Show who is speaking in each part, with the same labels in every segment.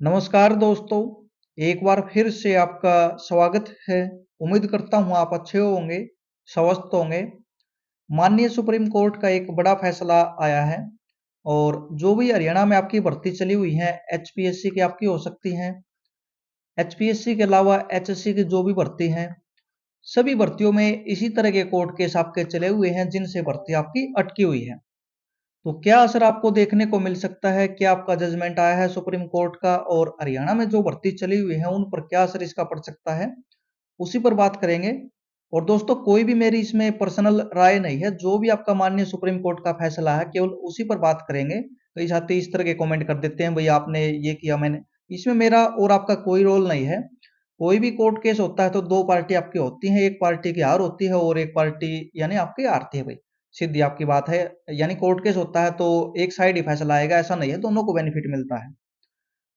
Speaker 1: नमस्कार दोस्तों, एक बार फिर से आपका स्वागत है। उम्मीद करता हूँ आप अच्छे होंगे, स्वस्थ होंगे। माननीय सुप्रीम कोर्ट का एक बड़ा फैसला आया है और जो भी हरियाणा में आपकी भर्ती चली हुई है एचपीएससी की आपकी हो सकती हैं। एचपीएससी के अलावा एचएससी की जो भी भर्ती हैं, सभी भर्तियों में इसी तरह के कोर्ट केस आपके चले हुए हैं जिनसे भर्ती आपकी अटकी हुई है। तो क्या असर आपको देखने को मिल सकता है? क्या आपका जजमेंट आया है सुप्रीम कोर्ट का और हरियाणा में जो भर्ती चली हुई है उन पर क्या असर इसका पड़ सकता है, उसी पर बात करेंगे। और दोस्तों, कोई भी मेरी इसमें पर्सनल राय नहीं है, जो भी आपका माननीय सुप्रीम कोर्ट का फैसला है केवल उसी पर बात करेंगे। कई साथी इस तरह के कमेंट कर देते हैं, भाई आपने ये किया, मैंने, इसमें मेरा और आपका कोई रोल नहीं है। कोई भी कोर्ट केस होता है तो दो पार्टी आपकी होती है, एक पार्टी की हार होती है और एक पार्टी यानी आपकी हारती है भाई। सीधी आपकी बात है। यानी कोर्ट केस होता है तो एक साइड ही फैसला आएगा, ऐसा नहीं है, दोनों को बेनिफिट मिलता है।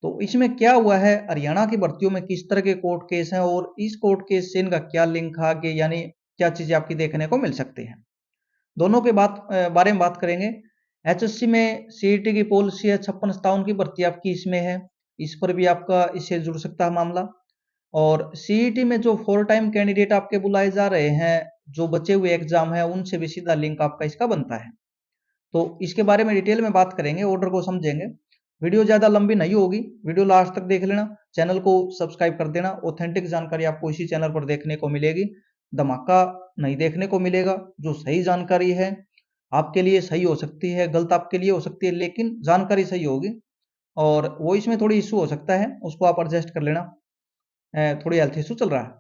Speaker 1: तो इसमें क्या हुआ है, हरियाणा की भर्तियों में किस तरह के कोर्ट केस हैं और इस कोर्ट केस से इनका क्या लिंक आगे, यानी क्या चीजें आपकी देखने को मिल सकती हैं, दोनों के बारे में बात करेंगे। एचएससी में सीईटी की पॉलिसी है 56-57 की भर्ती आपकी इसमें है, इस पर भी आपका इससे जुड़ सकता है मामला। और सीईटी में जो फुल टाइम कैंडिडेट आपके बुलाए जा रहे हैं, जो बचे हुए एग्जाम है, उनसे भी सीधा लिंक आपका इसका बनता है। तो इसके बारे में डिटेल में बात करेंगे, ऑर्डर को समझेंगे। वीडियो ज्यादा लंबी नहीं होगी, वीडियो लास्ट तक देख लेना, चैनल को सब्सक्राइब कर देना। ऑथेंटिक जानकारी आपको इसी चैनल पर देखने को मिलेगी, धमाका नहीं देखने को मिलेगा। जो सही जानकारी है आपके लिए सही हो सकती है, गलत आपके लिए हो सकती है, लेकिन जानकारी सही होगी। और वो इसमें थोड़ी इशू हो सकता है, उसको आप एडजस्ट कर लेना। थोड़ी हेल्थ इशू चल रहा है।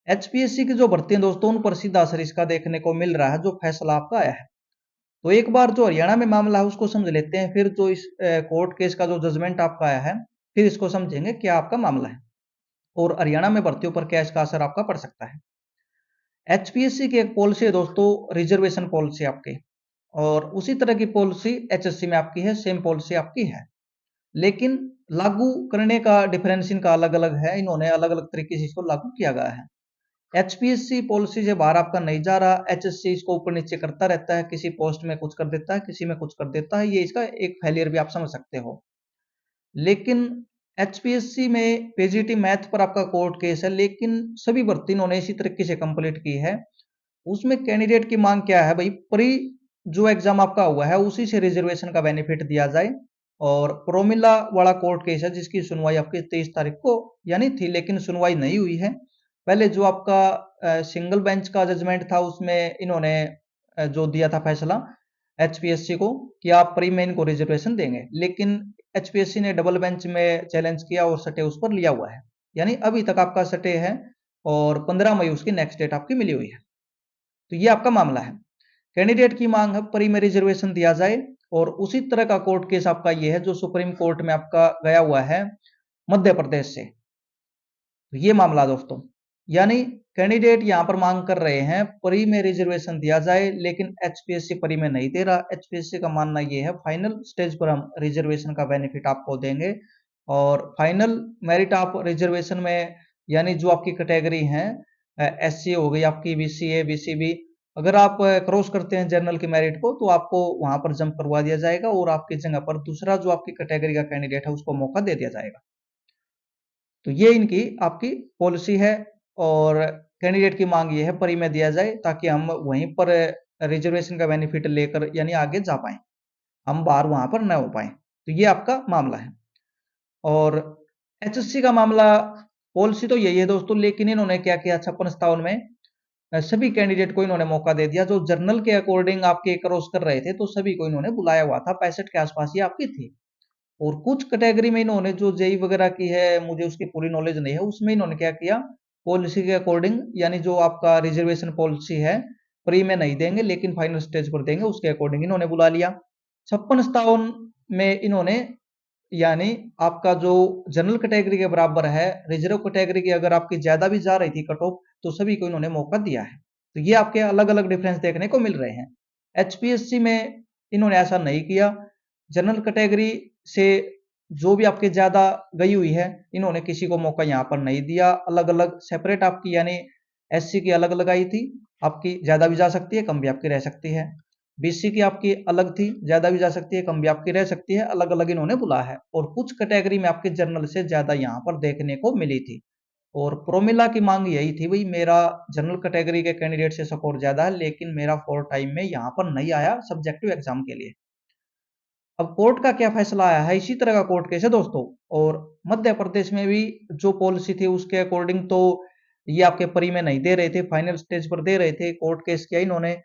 Speaker 1: एचपीएससी की जो भर्ती है दोस्तों, उन पर सीधा असर इसका देखने को मिल रहा है, जो फैसला आपका आया है। तो एक बार जो हरियाणा में मामला है उसको समझ लेते हैं, फिर जो इस कोर्ट केस का जो जजमेंट आपका आया है, फिर इसको समझेंगे क्या आपका मामला है और हरियाणा में भर्तियों पर क्या इसका असर आपका पड़ सकता है। एचपीएससी की एक पॉलिसी है दोस्तों, रिजर्वेशन पॉलिसी आपकी, और उसी तरह की पॉलिसी एचएससी में आपकी है, सेम पॉलिसी आपकी है, लेकिन लागू करने का डिफरेंस इनका अलग अलग है। इन्होंने अलग अलग तरीके से इसको लागू किया गया है। एचपीएससी पॉलिसी से बाहर आपका नहीं जा रहा, एचएससी इसको ऊपर नीचे करता रहता है, किसी पोस्ट में कुछ कर देता है, किसी में कुछ कर देता है, ये इसका एक फेलियर भी आप समझ सकते हो। लेकिन एचपीएससी में पीजीटी मैथ पर आपका कोर्ट केस है, लेकिन सभी भर्ती इन्होंने इसी तरीके से कंप्लीट की है। उसमें कैंडिडेट की मांग क्या है भाई, प्री जो एग्जाम आपका हुआ है उसी से रिजर्वेशन का बेनिफिट दिया जाए। और प्रोमिला वाला कोर्ट केस है जिसकी सुनवाई आपकी 23 तारीख को यानी थी, लेकिन सुनवाई नहीं हुई है। पहले जो आपका सिंगल बेंच का जजमेंट था उसमें इन्होंने जो दिया था फैसला एचपीएससी को कि आप प्री में इनको रिजर्वेशन देंगे, लेकिन एचपीएससी ने डबल बेंच में चैलेंज किया और सटे उस पर लिया हुआ है, यानी अभी तक आपका सटे है और 15 मई उसकी नेक्स्ट डेट आपकी मिली हुई है। तो ये आपका मामला है। कैंडिडेट की मांग है प्री में रिजर्वेशन दिया जाए, और उसी तरह का कोर्ट केस आपका ये है जो सुप्रीम कोर्ट में आपका गया हुआ है मध्य प्रदेश से। तो ये मामला दोस्तों, यानी कैंडिडेट यहां पर मांग कर रहे हैं प्री में रिजर्वेशन दिया जाए, लेकिन एचपीएससी प्री में नहीं दे रहा। एचपीएससी का मानना ये है फाइनल स्टेज पर हम रिजर्वेशन का बेनिफिट आपको देंगे, और फाइनल मेरिट आप रिजर्वेशन में, यानी जो आपकी कैटेगरी है, एससी हो गई आपकी, बीसीए बीसीबी, अगर आप क्रॉस करते हैं जनरल की मेरिट को तो आपको वहां पर जंप करवा दिया जाएगा और आपकी जगह पर दूसरा जो आपकी कैटेगरी का कैंडिडेट है उसको मौका दे दिया जाएगा। तो ये इनकी आपकी पॉलिसी है, और कैंडिडेट की मांग ये है प्री में दिया जाए ताकि हम वहीं पर रिजर्वेशन का बेनिफिट लेकर यानी आगे जा पाए, हम बाहर वहां पर न हो पाए। तो ये आपका मामला है। और एचएससी का मामला, पॉलिसी तो यही है दोस्तों, लेकिन इन्होंने क्या किया 56-57 में सभी कैंडिडेट को इन्होंने मौका दे दिया। जो जर्नल के अकॉर्डिंग आपके क्रॉस कर रहे थे तो सभी को इन्होंने बुलाया हुआ था, 65 के आसपास ये आपकी थी। और कुछ कैटेगरी में इन्होंने जो जेई वगैरह की है, मुझे उसकी पूरी नॉलेज नहीं है, उसमें इन्होंने क्या किया, पॉलिसी के अकॉर्डिंग, यानी जो आपका रिजर्वेशन पॉलिसी है प्री में नहीं देंगे लेकिन फाइनल स्टेज पर देंगे, उसके अकॉर्डिंग इन्होंने बुला लिया। 56-57 में इन्होंने, यानी आपका जो जनरल कैटेगरी के बराबर है, रिजर्व कैटेगरी की अगर आपकी ज्यादा भी जा रही थी कट ऑफ, तो सभी को इन्होंने मौका दिया है। तो ये आपके अलग अलग डिफरेंस देखने को मिल रहे हैं। एचपीएससी में इन्होंने ऐसा नहीं किया, जनरल कैटेगरी से जो भी आपके ज्यादा गई हुई है इन्होंने किसी को मौका यहाँ पर नहीं दिया। अलग अलग सेपरेट आपकी, यानी एससी की अलग अलग आई थी, आपकी ज्यादा भी जा सकती है, कम भी आपकी रह सकती है। बीसी की आपकी अलग थी, ज्यादा भी जा सकती है, कम भी आपकी रह सकती है, अलग अलग इन्होंने बुला है। और कुछ कैटेगरी में आपके जनरल से ज्यादा यहाँ पर देखने को मिली थी। और प्रोमिला की मांग यही थी, भाई मेरा जनरल कैटेगरी के कैंडिडेट से स्कोर ज्यादा है, लेकिन मेरा फोर टाइम में यहाँ पर नहीं आया सब्जेक्टिव एग्जाम के लिए। अब कोर्ट का क्या फैसला आया है, इसी तरह का कोर्ट केस है दोस्तों। और मध्य प्रदेश में भी जो पॉलिसी थी उसके अकॉर्डिंग तो ये आपके प्री में नहीं दे रहे थे, फाइनल स्टेज पर दे रहे थे। कोर्ट केस किया इन्होंने,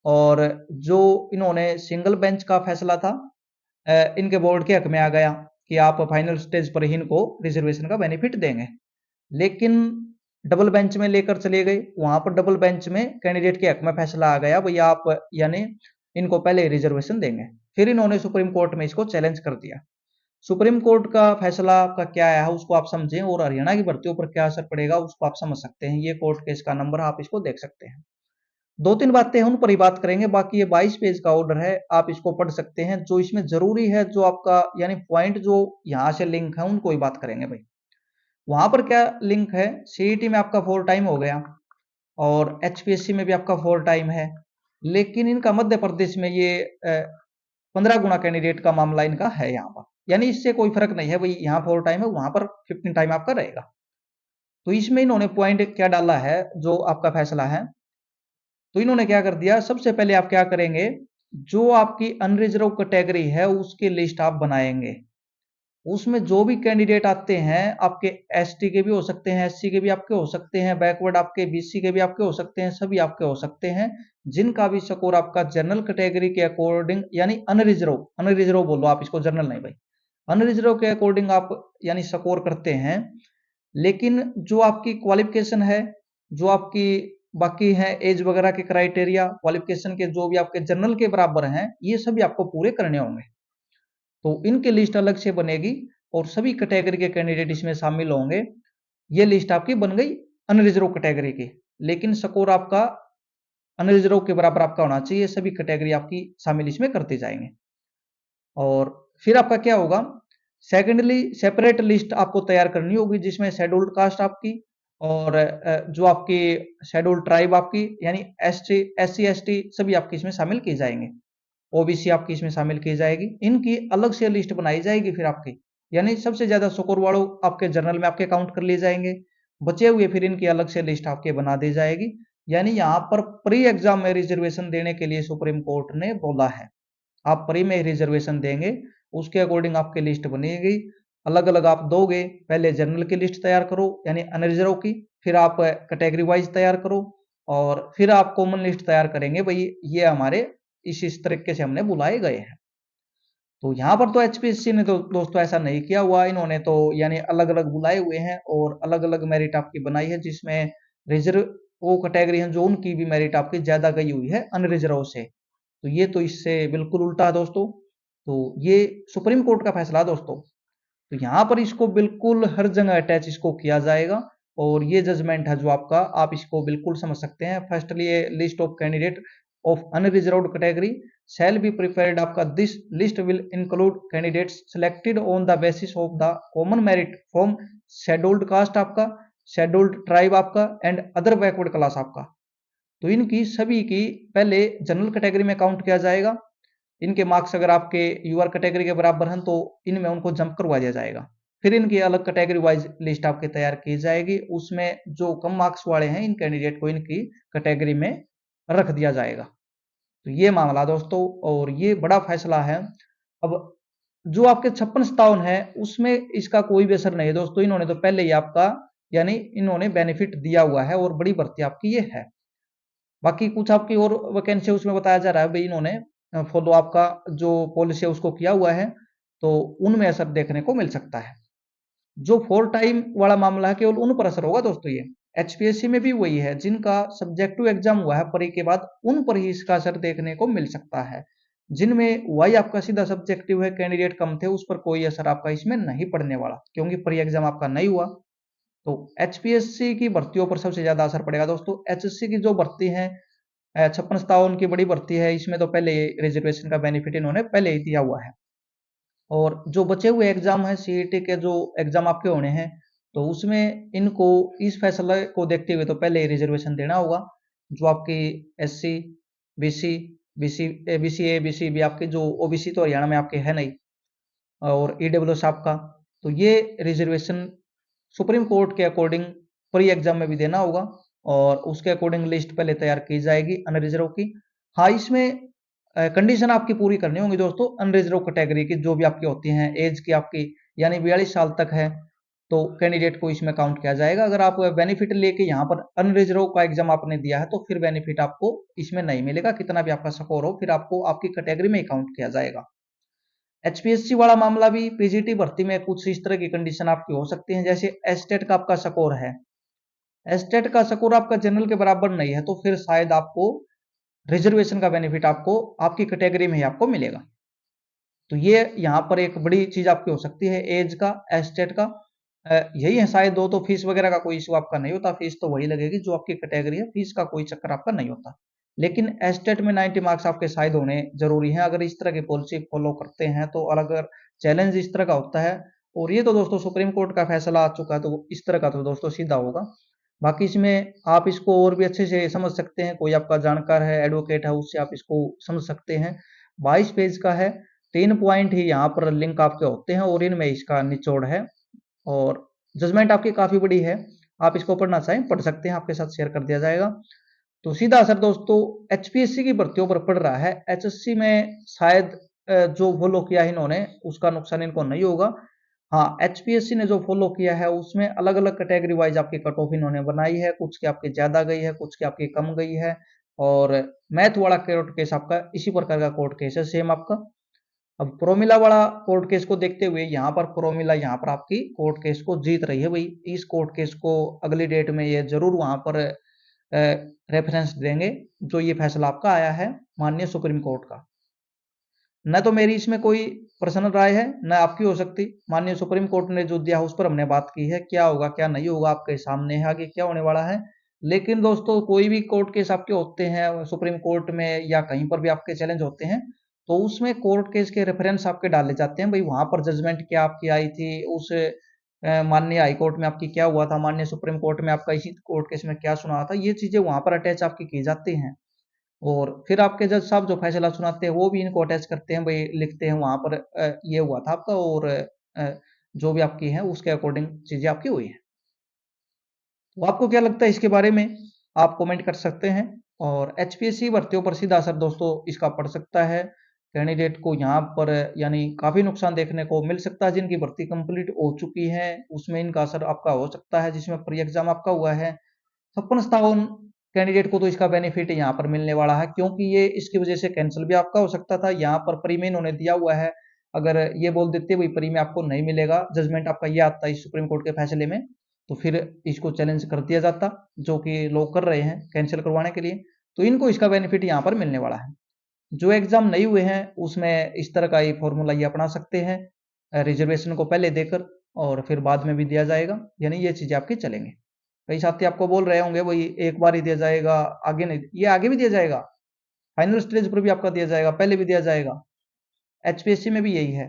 Speaker 1: और जो इन्होंने सिंगल बेंच का फैसला था इनके बोर्ड के हक में आ गया कि आप फाइनल स्टेज पर ही इनको रिजर्वेशन का बेनिफिट देंगे। लेकिन डबल बेंच में लेकर चले गए, वहां पर डबल बेंच में कैंडिडेट के हक में फैसला आ गया, भैया आप यानी इनको पहले रिजर्वेशन देंगे। फिर इन्होंने सुप्रीम कोर्ट में इसको चैलेंज कर दिया। सुप्रीम कोर्ट का फैसला आपका क्या आया है उसको आप समझें, और हरियाणा की भर्तियों पर क्या असर पड़ेगा उसको आप समझ सकते हैं। ये कोर्ट केस का नंबर आप इसको देख सकते हैं। दो तीन बातें उन पर ही बात करेंगे, बाकी ये 22 पेज का ऑर्डर है, आप इसको पढ़ सकते हैं। जो इसमें जरूरी है, जो आपका यानी पॉइंट जो यहाँ से लिंक है उनको ही बात करेंगे भाई। वहां पर क्या लिंक है, सीईटी में आपका 4 टाइम हो गया, और एचपीएससी में भी आपका 4 टाइम है, लेकिन इनका मध्य प्रदेश में ये 15 गुना कैंडिडेट का मामला इनका है यहाँ पर। यानी इससे कोई फर्क नहीं है, भाई यहाँ 4 टाइम है, वहां पर 15 टाइम आपका रहेगा। तो इसमें इन्होंने पॉइंट क्या डाला है, जो आपका फैसला है, तो इन्होंने क्या कर दिया, सबसे पहले आप क्या करेंगे, जो आपकी अनरिजर्व कैटेगरी है उसकी लिस्ट आप बनाएंगे। उसमें जो भी कैंडिडेट आते हैं आपके, एसटी के भी हो सकते हैं, एससी के भी आपके हो सकते हैं, बैकवर्ड आपके बीसी के भी आपके हो सकते हैं, सभी आपके हो सकते हैं, जिनका भी स्कोर आपका जनरल कैटेगरी के अकॉर्डिंग यानी अनरिजर्व, अनरिजर्व बोलो आप इसको, जनरल नहीं भाई, अनरिजर्व के अकॉर्डिंग आप यानी स्कोर करते हैं। लेकिन जो आपकी क्वालिफिकेशन है, जो आपकी बाकी है एज वगैरह के क्राइटेरिया क्वालिफिकेशन के, जो भी आपके जनरल के बराबर हैं, ये सभी आपको पूरे करने होंगे। तो इनकी लिस्ट अलग से बनेगी और सभी कैटेगरी के कैंडिडेट इसमें शामिल होंगे। ये लिस्ट आपकी बन गई अनरिजर्व कैटेगरी की, लेकिन स्कोर आपका अनरिजर्व के बराबर आपका होना चाहिए, सभी कैटेगरी आपकी शामिल इसमें करते जाएंगे। और फिर आपका क्या होगा, सेकेंडली सेपरेट लिस्ट आपको तैयार करनी होगी, जिसमें शेड्यूल्ड कास्ट आपकी, और जो आपकी शेड्यूल्ड ट्राइब आपकी यानी एसटी एससी एसटी सभी आपकी इसमें शामिल की जाएंगे, ओबीसी आपकी इसमें शामिल की जाएगी। इनकी अलग से लिस्ट बनाई जाएगी फिर आपकी, यानी सबसे ज्यादा स्कोर वालों आपके जनरल में आपके काउंट कर लिए जाएंगे, बचे हुए फिर इनकी अलग से लिस्ट आपके बना दी जाएगी। यानी यहाँ पर प्री एग्जाम में रिजर्वेशन देने के लिए सुप्रीम कोर्ट ने बोला है, आप प्री में रिजर्वेशन देंगे, उसके अकॉर्डिंग आपकी लिस्ट बनेगी, अलग अलग आप दोगे। पहले जनरल की लिस्ट तैयार करो यानी अनरिजर्व की, फिर आप कैटेगरी वाइज तैयार करो, और फिर आप कॉमन लिस्ट तैयार करेंगे, भाई ये हमारे इस तरीके से हमने बुलाए गए हैं। तो यहाँ पर तो एचपीएससी ने तो दोस्तों ऐसा नहीं किया हुआ, इन्होंने तो यानी अलग अलग बुलाए हुए हैं और अलग अलग मेरिट आपकी बनाई है, जिसमें रिजर्व वो कैटेगरी है जो उनकी भी मेरिट आपकी ज्यादा गई हुई है अनरिजर्व से। तो ये तो इससे बिल्कुल उल्टा है दोस्तों। तो ये सुप्रीम कोर्ट का फैसला है दोस्तों। तो यहाँ पर इसको बिल्कुल हर जगह अटैच इसको किया जाएगा, और ये जजमेंट है जो आपका, आप इसको बिल्कुल समझ सकते हैं। फर्स्टली ये list of candidate of unreserved category shall be prepared, आपका this list will include candidates selected on the basis of the common merit from scheduled caste आपका, शेड्यूल्ड ट्राइब आपका एंड अदर बैकवर्ड क्लास आपका। तो इनकी सभी की पहले general category में काउंट किया जाएगा, इनके मार्क्स अगर आपके यूआर कैटेगरी के बराबर हैं तो इनमें उनको जंप करवा दिया जाएगा। फिर इनकी अलग कैटेगरी वाइज लिस्ट आपकी तैयार की जाएगी, उसमें जो कम मार्क्स वाले हैं इन कैंडिडेट को इनकी कैटेगरी में रख दिया जाएगा। तो ये मामला दोस्तों, और ये बड़ा फैसला है। अब जो आपके 56-57 है उसमें इसका कोई भी असर नहीं है दोस्तों, इन्होंने तो पहले ही आपका यानी इन्होंने बेनिफिट दिया हुआ है, और बड़ी भर्ती आपकी ये है। बाकी कुछ आपकी और वैकेंसी उसमें बताया जा रहा है, भाई इन्होंने फॉलो आपका जो पॉलिसी है उसको किया हुआ है, तो उनमें असर देखने को मिल सकता है। जो 4 टाइम वाला मामला है केवल उन पर असर होगा दोस्तों। ये एचपीएससी में भी वही है, जिनका सब्जेक्टिव एग्जाम हुआ है परी के बाद, उन पर ही इसका असर देखने को मिल सकता है। जिनमें वही आपका सीधा सब्जेक्टिव है, कैंडिडेट कम थे, उस पर कोई असर आपका इसमें नहीं पड़ने वाला, क्योंकि प्री एग्जाम आपका नहीं हुआ। तो एचपीएससी की भर्तियों पर सबसे ज्यादा असर पड़ेगा दोस्तों। एचएससी की जो भर्ती है 56-57 की बड़ी भर्ती है, इसमें तो पहले रिजर्वेशन का बेनिफिट इन्होंने पहले ही दिया हुआ है। और जो बचे हुए एग्जाम है सीईटी के जो एग्जाम आपके होने हैं, तो उसमें इनको इस फैसले को देखते हुए तो पहले ही रिजर्वेशन देना होगा। जो आपकी एससी बीसी बीसी भी आपके जो ओबीसी तो हरियाणा में आपके है नहीं, और ईडब्ल्यूएस आपका, तो ये रिजर्वेशन सुप्रीम कोर्ट के अकॉर्डिंग प्री एग्जाम में भी देना होगा और उसके अकॉर्डिंग लिस्ट पहले तैयार की जाएगी अनरिजर्व की। हाँ, इसमें कंडीशन आपकी पूरी करनी होगी दोस्तों, अनरिजर्व कैटेगरी की जो भी आपकी होती हैं, एज की आपकी यानी 42 साल तक है तो कैंडिडेट को इसमें काउंट किया जाएगा। अगर आप बेनिफिट लेके यहाँ पर अनरिजर्व का एग्जाम आपने दिया है तो फिर बेनिफिट आपको इसमें नहीं मिलेगा, कितना भी आपका स्कोर हो, फिर आपको आपकी कैटेगरी में ही काउंट किया जाएगा। एचपीएससी वाला मामला भी पीजीटी भर्ती में कुछ इस तरह की कंडीशन आपकी हो सकती है, जैसे एस्टेट का आपका स्कोर है, एस्टेट का स्कोर आपका जनरल के बराबर नहीं है तो फिर शायद आपको रिजर्वेशन का बेनिफिट आपको आपकी कैटेगरी में ही आपको मिलेगा। तो ये यहाँ पर एक बड़ी चीज आपकी हो सकती है, एज का, एस्टेट का, यही है शायद दो। तो फीस वगैरह का कोई इशू आपका नहीं होता, फीस तो वही लगेगी जो आपकी कैटेगरी है, फीस का कोई चक्कर आपका नहीं होता। लेकिन एस्टेट में 90 मार्क्स आपके शायद होने जरूरी हैं, अगर इस तरह की पॉलिसी फॉलो करते हैं तो। अलग अगर चैलेंज इस तरह का होता है, और ये तो दोस्तों सुप्रीम कोर्ट का फैसला आ चुका है तो इस तरह का तो दोस्तों सीधा होगा। बाकी इसमें आप इसको और भी अच्छे से समझ सकते हैं, कोई आपका जानकार है, एडवोकेट है, उससे आप इसको समझ सकते हैं। 22 पेज का है, 3 पॉइंट ही यहाँ पर लिंक आपके होते हैं और इनमें इसका निचोड़ है, और जजमेंट आपकी काफी बड़ी है। आप इसको पढ़ना चाहें पढ़ सकते हैं, आपके साथ शेयर कर दिया जाएगा। तो सीधा असर दोस्तों एचपीएससी की भर्तियों पर पड़ रहा है, एचएससी में शायद जो फॉलो किया है इन्होंने उसका नुकसान इनको नहीं होगा। हाँ, एचपीएससी ने जो फॉलो किया है उसमें अलग अलग कैटेगरी वाइज आपकी कट ऑफ इन्होंने बनाई है, कुछ की आपकी ज्यादा गई है, कुछ की आपकी कम गई है। और मैथ वाला कोर्ट केस आपका इसी प्रकार का कोर्ट केस है सेम आपका। अब प्रोमिला वाला कोर्ट केस को देखते हुए यहाँ पर प्रोमिला यहाँ पर आपकी कोर्ट केस को जीत रही है भाई, इस कोर्ट केस को अगली डेट में ये जरूर वहां पर रेफरेंस देंगे जो ये फैसला आपका आया है माननीय सुप्रीम कोर्ट का। न तो मेरी इसमें कोई पर्सनल राय है न आपकी हो सकती, माननीय सुप्रीम कोर्ट ने जो दिया उस पर हमने बात की है, क्या होगा क्या नहीं होगा आपके सामने है, आगे क्या होने वाला है। लेकिन दोस्तों कोई भी कोर्ट केस आपके होते हैं सुप्रीम कोर्ट में या कहीं पर भी आपके चैलेंज होते हैं तो उसमें कोर्ट केस के रेफरेंस आपके डाले जाते हैं भाई, वहां पर जजमेंट क्या आपकी आई थी, उस माननीय हाई कोर्ट में आपकी क्या हुआ था, माननीय सुप्रीम कोर्ट में आपका इसी कोर्ट केस में क्या सुना था, ये चीजें वहां पर अटैच आपकी की जाती हैं। और फिर आपके जज साहब जो फैसला सुनाते हैं वो भी इनको अटैच करते हैं भाई, लिखते हैं वहां पर ये हुआ था आपका, और जो भी आपकी है उसके अकॉर्डिंग चीजें आपकी हुई है। तो आपको क्या लगता है इसके बारे में, आप कमेंट कर सकते हैं। और एचपीएससी भर्तियों पर सीधा असर दोस्तों इसका पड़ सकता है, कैंडिडेट को यहाँ पर यानी काफी नुकसान देखने को मिल सकता है। जिनकी भर्ती कंप्लीट हो चुकी है उसमें इनका असर आपका हो सकता है, जिसमें प्री एग्जाम आपका हुआ है 56-57 कैंडिडेट को तो इसका बेनिफिट यहाँ पर मिलने वाला है, क्योंकि ये इसकी वजह से कैंसिल भी आपका हो सकता था। यहाँ पर प्री में इन्होंने दिया हुआ है, अगर ये बोल देते भाई प्री में आपको नहीं मिलेगा, जजमेंट आपका ये आता है इस सुप्रीम कोर्ट के फैसले में, तो फिर इसको चैलेंज कर दिया जाता, जो कि लोग कर रहे हैं कैंसिल करवाने के लिए। तो इनको इसका बेनिफिट यहाँ पर मिलने वाला है। जो एग्जाम नहीं हुए हैं उसमें इस तरह का ये फॉर्मूला ये अपना सकते हैं, रिजर्वेशन को पहले देकर और फिर बाद में भी दिया जाएगा, यानी ये चीजें आपकी चलेंगी। कई साथी आपको बोल रहे होंगे भाई एक बार ही दिया जाएगा, आगे नहीं, ये आगे भी दिया जाएगा, फाइनल स्टेज पर भी आपका दिया जाएगा, पहले भी दिया जाएगा। एचपीएससी में भी यही है,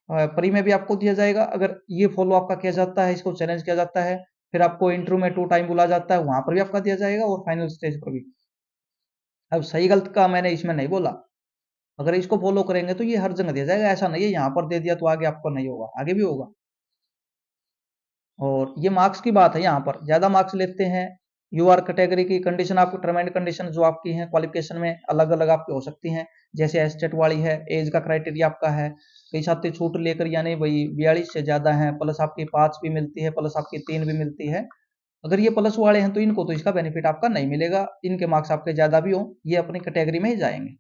Speaker 1: प्री में भी आपको दिया जाएगा अगर ये फॉलो आपका किया जाता है, इसको चैलेंज किया जाता है, फिर आपको इंटरव्यू में 2 टाइम बुला जाता है, वहां पर भी आपका दिया जाएगा, और फाइनल स्टेज पर भी। अब सही गलत का मैंने इसमें नहीं बोला, अगर इसको फॉलो करेंगे तो ये हर जगह दिया जाएगा, ऐसा नहीं है यहाँ पर दे दिया तो आगे आपको नहीं होगा, आगे भी होगा। और ये मार्क्स की बात है, यहाँ पर ज्यादा मार्क्स लेते हैं यूआर कैटेगरी की कंडीशन, आपको टर्म एंड कंडीशन जो आपकी है क्वालिफिकेशन में अलग अलग आपकी हो सकती हैं, जैसे एस्टेट वाली है, एज का क्राइटेरिया आपका है, कई साथी छूट लेकर यानी भाई 42 से ज्यादा है, प्लस आपकी 5 भी मिलती है, प्लस आपकी 3 भी मिलती है। अगर ये प्लस वाले हैं तो इनको तो इसका बेनिफिट आपका नहीं मिलेगा, इनके मार्क्स आपके ज्यादा भी हो, ये अपनी कैटेगरी में ही जाएंगे।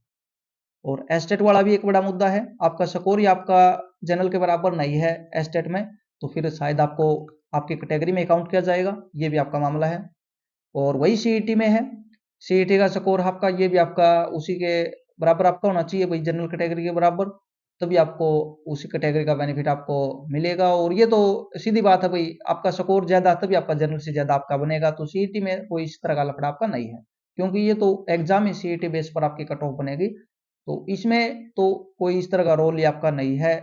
Speaker 1: और एस्टेट वाला भी एक बड़ा मुद्दा है, आपका स्कोर ही आपका जनरल के बराबर नहीं है एस्टेट में, तो फिर शायद आपको आपकी कैटेगरी में काउंट किया जाएगा, ये भी आपका मामला है। और वही सीईटी में है, सीईटी का स्कोर आपका ये भी आपका उसी के बराबर आपका होना चाहिए भाई, जनरल कैटेगरी के बराबर, तभी आपको उसी कैटेगरी का बेनिफिट आपको मिलेगा। और ये तो सीधी बात है भाई, आपका स्कोर ज्यादा तभी आपका जनरल से ज्यादा आपका बनेगा, तो सीईटी में कोई इस तरह का लफड़ा आपका नहीं है, क्योंकि ये तो एग्जाम ही सीईटी बेस पर आपकी कट ऑफ बनेगी, तो इसमें तो कोई इस तरह का रोल ही आपका नहीं है।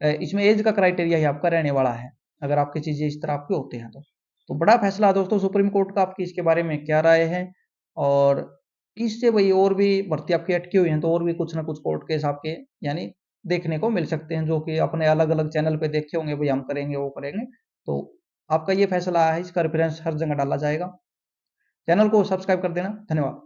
Speaker 1: इसमें एज का क्राइटेरिया ही आपका रहने वाला है, अगर आपकी चीजें इस तरह आपके होते हैं तो। बड़ा फैसला दोस्तों सुप्रीम कोर्ट का, आपकी इसके बारे में क्या राय है। और इससे भाई और भी भर्ती आपकी अटकी हुई है तो और भी कुछ ना कुछ कोर्ट केस आपके यानी देखने को मिल सकते हैं, जो कि अपने अलग अलग चैनल पे देखे होंगे भाई हम करेंगे वो करेंगे। तो आपका ये फैसला है, इसका रेफरेंस हर जगह डाला जाएगा। चैनल को सब्सक्राइब कर देना। धन्यवाद।